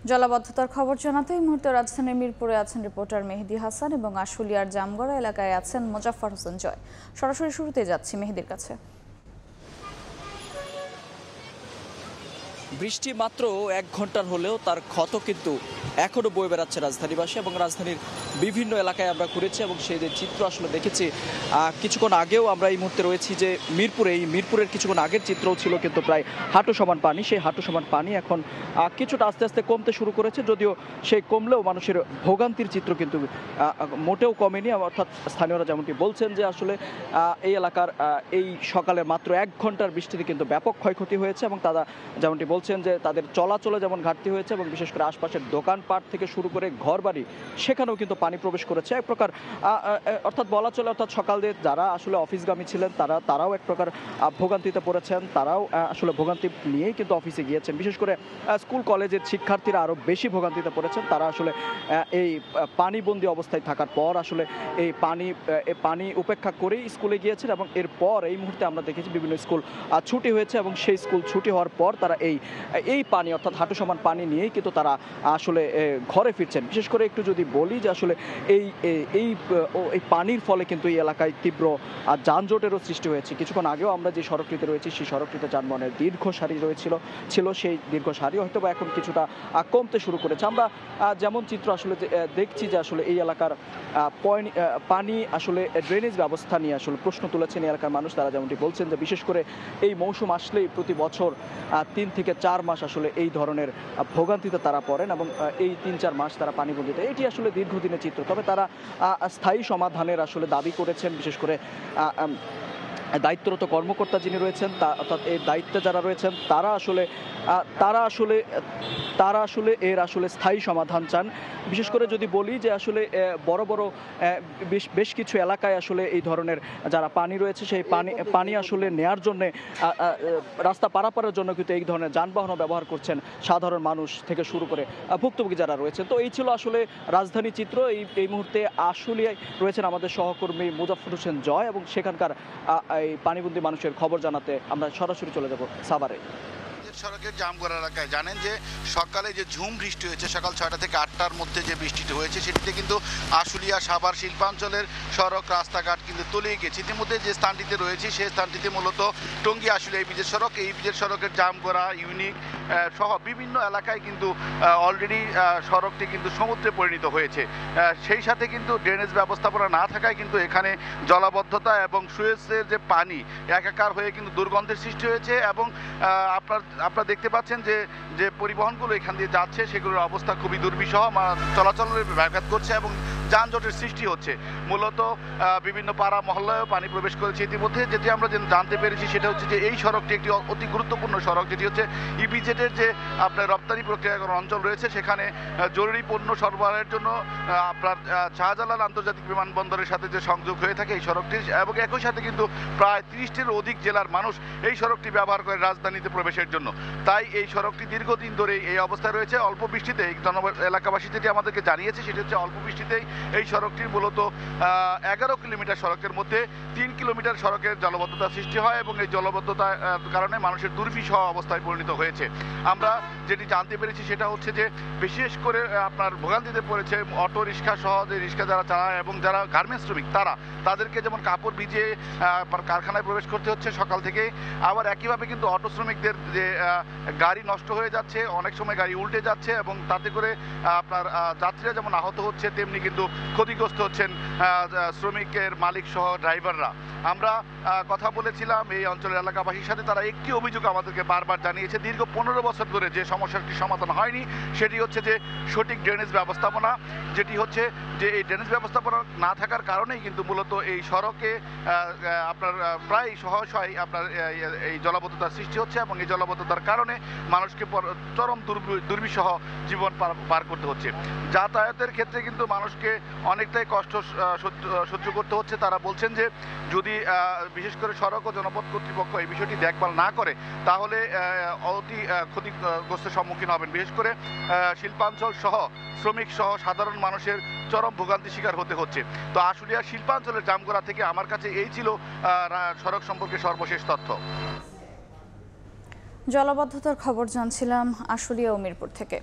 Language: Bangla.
জলাবদ্ধতার খবর জানাতে এই মুহূর্তে রাজধানীর মিরপুরে আছেন রিপোর্টার মেহেদী হাসান এবং আশুলিয়ার জামগড়া এলাকায় আছেন মোজাফফর হোসেন জয়। সরাসরি শুরুতে যাচ্ছি মেহেদীর কাছে। বৃষ্টি মাত্র 1 ঘন্টার হলেও তার ক্ষত কিন্তু এখনো বয়ে বেড়াচ্ছে রাজধানীবাসী এবং রাজধানীর বিভিন্ন এলাকায় আমরা ঘুরেছি এবং সেই যে চিত্র আসলে দেখেছি কিছুক্ষণ আগেও আমরা এই মুহূর্তে রয়েছি যে মিরপুরের কিছুক্ষণ আগের চিত্রও ছিল কিন্তু প্রায় হাঁটু সমান পানি। সেই হাঁটু সমান পানি এখন কিছুটা আস্তে আস্তে কমতে শুরু করেছে, যদিও সেই কমলেও মানুষের ভোগান্তির চিত্র কিন্তু মোটেও কমেনি। অর্থাৎ স্থানীয়রা যেমনটি বলছেন যে আসলে এই এলাকার এই সকালে মাত্র 1 ঘন্টার বৃষ্টিতে কিন্তু ব্যাপক ক্ষয়ক্ষতি হয়েছে এবং তারা যেমনটি বলছেন যে তাদের চলাচলে যেমন ঘাটতি হয়েছে এবং বিশেষ করে আশপাশের দোকানপাট থেকে শুরু করে ঘরবাড়ি সেখানেও কিন্তু পানি প্রবেশ করেছে এক প্রকার। অর্থাৎ বলা চলে অর্থাৎ সকালে যারা আসলে অফিসগামী ছিলেন তারাও এক প্রকার ভোগান্তিতে পড়েছেন, তারাও আসলে ভোগান্তি নিয়েই কিন্তু অফিসে গিয়েছেন। বিশেষ করে স্কুল কলেজের শিক্ষার্থীরা আরও বেশি ভোগান্তিতে পড়েছেন। তারা আসলে এই পানিবন্দী অবস্থায় থাকার পর আসলে এই পানি উপেক্ষা করেই স্কুলে গিয়েছেন এবং এরপর এই মুহূর্তে আমরা দেখেছি বিভিন্ন স্কুল ছুটি হয়েছে এবং সেই স্কুল ছুটি হওয়ার পর তারা এই পানি অর্থাৎ হাঁটু সমান পানি নিয়েই কিন্তু তারা আসলে ঘরে ফিরছেন। বিশেষ করে একটু যদি বলি যে আসলে এই পানির ফলে কিন্তু এই এলাকায় তীব্র যানজটেরও সৃষ্টি হয়েছে। কিছুক্ষণ আগেও আমরা যে সড়কটিতে রয়েছি সেই সড়কটিতে যানবাহনের দীর্ঘ সারি ছিল সেই দীর্ঘ সারি হয়তো বা এখন কিছুটা কমতে শুরু করেছে। আমরা যেমন চিত্র আসলে দেখছি যে আসলে এই এলাকার পানি আসলে ড্রেনেজ ব্যবস্থা নিয়ে আসলে প্রশ্ন তুলেছেন এই এলাকার মানুষ। তারা যেমনটি বলছেন যে বিশেষ করে এই মৌসুম আসলেই প্রতি বছর 3 থেকে 4 মাস আসলে এই ধরনের ভোগান্তিতে তারা পড়েন এবং এই 3-4 মাস তারা পানিবন্দিতে। এটি আসলে দীর্ঘদিনের চিত্র, তবে তারা স্থায়ী সমাধানের আসলে দাবি করেছেন। বিশেষ করে দায়িত্বরত কর্মকর্তা যিনি রয়েছেন অর্থাৎ এই দায়িত্বে যারা রয়েছেন তারা আসলে এর আসলে স্থায়ী সমাধান চান। বিশেষ করে যদি বলি যে আসলে বড় বেশ কিছু এলাকায় আসলে এই ধরনের যারা পানি রয়েছে সেই পানি আসলে নেয়ার জন্য রাস্তা পারাপারের জন্য কিন্তু এই ধরনের যানবাহনও ব্যবহার করছেন সাধারণ মানুষ থেকে শুরু করে ভুক্তভোগী যারা রয়েছেন। তো এই ছিল আসলে রাজধানী চিত্র। এই মুহূর্তে আশুলিয়ায় রয়েছেন আমাদের সহকর্মী মোজাফফর হোসেন জয় এবং সেখানকার এই পানিবন্দী মানুষের খবর জানাতে আমরা সরাসরি চলে যাব সাভারে। সড়কের জামগড়া এলাকায় জানেন যে সকালে যে ঝুম বৃষ্টি হয়েছে সকাল 6টা থেকে 8টার মধ্যে যে বৃষ্টিটি হয়েছে সেটিতে কিন্তু আশুলিয়া সাভার শিল্পাঞ্চলের সড়ক রাস্তাঘাট কিন্তু তলিয়ে গেছে। ইতিমধ্যে যে স্থানটিতে রয়েছে সেই স্থানটিতে মূলত টঙ্গী আশুলিয়া এই ব্রিজের সড়ক, এই ব্রিজের সড়কের জামগড়া ইউনিক সহ বিভিন্ন এলাকায় কিন্তু অলরেডি সড়কটি কিন্তু সমুদ্রে পরিণত হয়েছে। সেই সাথে কিন্তু ড্রেনেজ ব্যবস্থাপনা না থাকায় কিন্তু এখানে জলাবদ্ধতা এবং সুয়েজের যে পানি একাকার হয়ে কিন্তু দুর্গন্ধের সৃষ্টি হয়েছে এবং আপনারা দেখতে পাচ্ছেন যে পরিবহনগুলো এখান দিয়ে যাচ্ছে সেগুলোর অবস্থা খুবই দুর্বিষহ, চলাচলের ব্যাঘাত করছে এবং যানজটের সৃষ্টি হচ্ছে। মূলত বিভিন্ন পাড়া মহল্লায়ও পানি প্রবেশ করেছে ইতিমধ্যে। যেটি আমরা জানতে পেরেছি সেটা হচ্ছে যে এই সড়কটি একটি অতি গুরুত্বপূর্ণ সড়ক, যেটি হচ্ছে ইপিজেডের যে আপনার রপ্তানি প্রক্রিয়াকরণ অঞ্চল রয়েছে সেখানে জরুরি পণ্য সরবরাহের জন্য আপনার শাহজালাল আন্তর্জাতিক বিমানবন্দরের সাথে যে সংযোগ হয়ে থাকে এই সড়কটি এবং একই সাথে কিন্তু প্রায় 30টির অধিক জেলার মানুষ এই সড়কটি ব্যবহার করে রাজধানীতে প্রবেশের জন্য। তাই এই সড়কটি দীর্ঘদিন ধরেই এই অবস্থায় রয়েছে। অল্প বৃষ্টিতেই এলাকাবাসী যেটি আমাদেরকে জানিয়েছে সেটি হচ্ছে অল্প বৃষ্টিতেই এই সড়কটির মূলত 11 কিলোমিটার সড়কের মধ্যে 3 কিলোমিটার সড়কের জলবদ্ধতা সৃষ্টি হয় এবং এই জলবদ্ধতার কারণে মানুষের দুর্বিষহ অবস্থায় পরিণত হয়েছে। আমরা যেটি জানতে পেরেছি সেটা হচ্ছে যে বিশেষ করে আপনার ভোগান্তিতে পড়েছে অটো রিক্সা সহ যে রিক্সা যারা চালায় এবং যারা গার্মেন্টস শ্রমিক তাদেরকে যেমন কাপড় ভিজিয়ে কারখানায় প্রবেশ করতে হচ্ছে সকাল থেকে, আবার একইভাবে কিন্তু অটো শ্রমিকদের যে গাড়ি নষ্ট হয়ে যাচ্ছে, অনেক সময় গাড়ি উল্টে যাচ্ছে এবং তাতে করে আপনার যাত্রীরা যেমন আহত হচ্ছে তেমনি কিন্তু ক্ষতিগ্রস্ত হচ্ছেন শ্রমিকের মালিক সহ ড্রাইভাররা। আমরা কথা বলেছিলাম এই অঞ্চলের এলাকাবাসীর সাথে, তারা একটি অভিযোগ আমাদেরকে বারবার জানিয়েছে। দীর্ঘ 15 বছর ধরে যে সমস্যাটি সমাধান হয়নি সেটি হচ্ছে যে সঠিক ড্রেনেজ ব্যবস্থাপনা, যেটি হচ্ছে যে এই ড্রেনেজ ব্যবস্থাপনা না থাকার কারণেই কিন্তু মূলত এই সড়কে আপনার প্রায় সহসাই আপনার এই জলাবদ্ধতার সৃষ্টি হচ্ছে এবং এই জলাবদ্ধতার কারণে মানুষকে চরম দুর্বিষহ জীবন পার করতে হচ্ছে। যাতায়াতের ক্ষেত্রে কিন্তু মানুষকে অনেকটাই কষ্ট সহ্য করতে হচ্ছে। তারা বলছেন যে যদি বিশেষ করে সড়ক ও জনপথ কর্তৃপক্ষ এই বিষয়টি দেখভাল না করে তাহলে অতি ক্ষতিগ্রস্তের সম্মুখীন হবেন। বিশেষ করে শিল্পাঞ্চল সহ শ্রমিক সহ সাধারণ মানুষের চরম ভোগান্তি শিকার হতে হচ্ছে। তো আশুলিয়া শিল্পাঞ্চলের জামগড়া থেকে আমার কাছে এই ছিল সড়ক সম্পর্কে সর্বশেষ তথ্য। জলাবদ্ধতার খবর জানছিলাম আশুলিয়া ও মিরপুর থেকে।